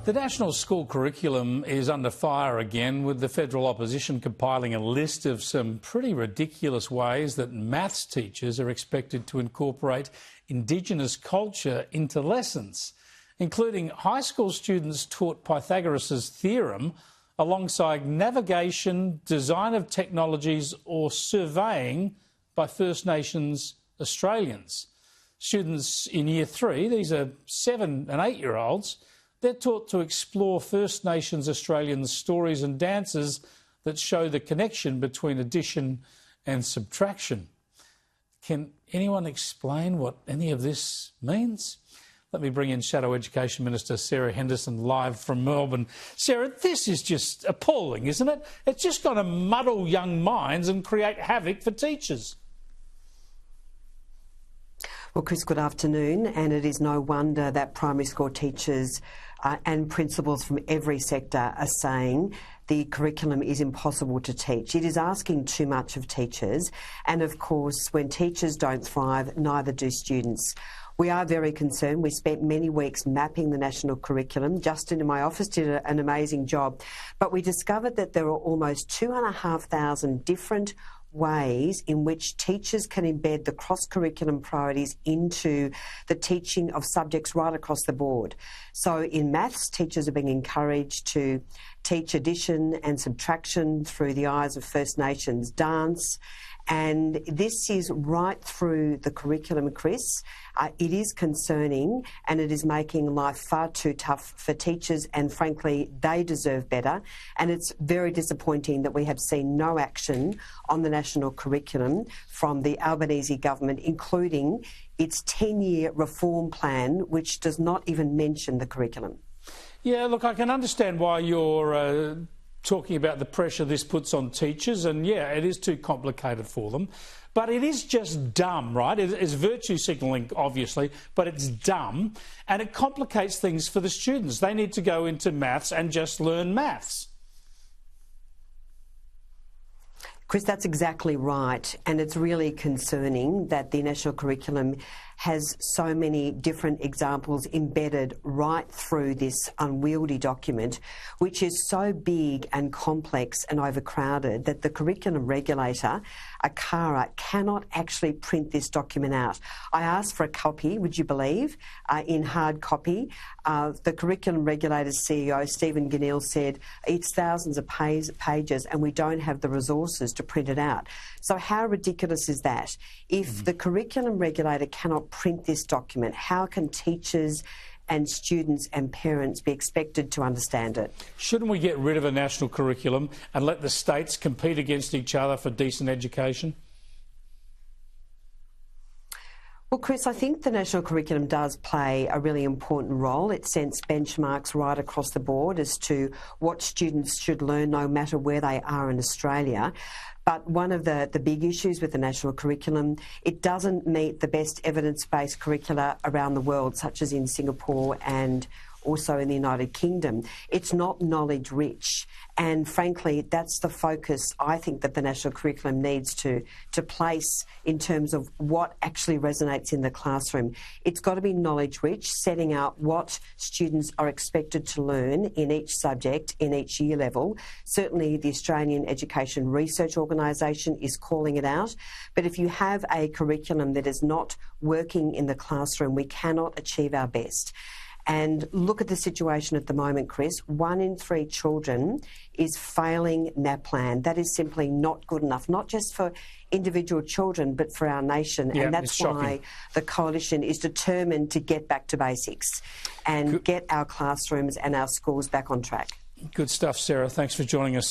The national school curriculum is under fire again, with the federal opposition compiling a list of some pretty ridiculous ways that maths teachers are expected to incorporate Indigenous culture into lessons, including high school students taught Pythagoras' theorem alongside navigation, design of technologies or surveying by First Nations Australians. Students in Year 3, these are 7 and 8-year-olds, they're taught to explore First Nations Australian stories and dances that show the connection between addition and subtraction. Can anyone explain what any of this means? Let me bring in Shadow Education Minister Sarah Henderson live from Melbourne. Sarah, this is just appalling, isn't it? It's just going to muddle young minds and create havoc for teachers. Well, Chris, good afternoon. And it is no wonder that primary school teachers and principals from every sector are saying the curriculum is impossible to teach. It is asking too much of teachers. And of course, when teachers don't thrive, neither do students. We are very concerned. We spent many weeks mapping the national curriculum. Justin in my office did an amazing job. But we discovered that there are almost 2,500 different ways in which teachers can embed the cross-curriculum priorities into the teaching of subjects right across the board. So in maths, teachers are being encouraged to teach addition and subtraction through the eyes of First Nations dance. And this is right through the curriculum, Chris. It is concerning and it is making life far too tough for teachers, and frankly, they deserve better. And it's very disappointing that we have seen no action on the national curriculum from the Albanese government, including its 10-year reform plan, which does not even mention the curriculum. Yeah, look, I can understand why you're talking about the pressure this puts on teachers, and yeah, it is too complicated for them. But it is just dumb, right? It's virtue signalling, obviously, but it's dumb, and it complicates things for the students. They need to go into maths and just learn maths. Chris, that's exactly right, and it's really concerning that the national curriculum has so many different examples embedded right through this unwieldy document, which is so big and complex and overcrowded that the curriculum regulator, ACARA, cannot actually print this document out. I asked for a copy, would you believe, in hard copy. The curriculum regulator's CEO, Stephen Ganil, said it's thousands of pages and we don't have the resources to print it out. So how ridiculous is that? If the curriculum regulator cannot print this document, how can teachers and students and parents be expected to understand it? Shouldn't we get rid of a national curriculum and let the states compete against each other for decent education? Well, Chris, I think the national curriculum does play a really important role. It sets benchmarks right across the board as to what students should learn no matter where they are in Australia. But one of the big issues with the national curriculum, it doesn't meet the best evidence-based curricula around the world, such as in Singapore and also in the United Kingdom. It's not knowledge-rich. And frankly, that's the focus I think that the national curriculum needs to place in terms of what actually resonates in the classroom. It's got to be knowledge-rich, setting out what students are expected to learn in each subject, in each year level. Certainly the Australian Education Research Organisation is calling it out. But if you have a curriculum that is not working in the classroom, we cannot achieve our best. And look at the situation at the moment, Chris. 1 in 3 children is failing NAPLAN. That is simply not good enough, not just for individual children, but for our nation. Yeah, and that's why the Coalition is determined to get back to basics and get our classrooms and our schools back on track. Good stuff, Sarah. Thanks for joining us.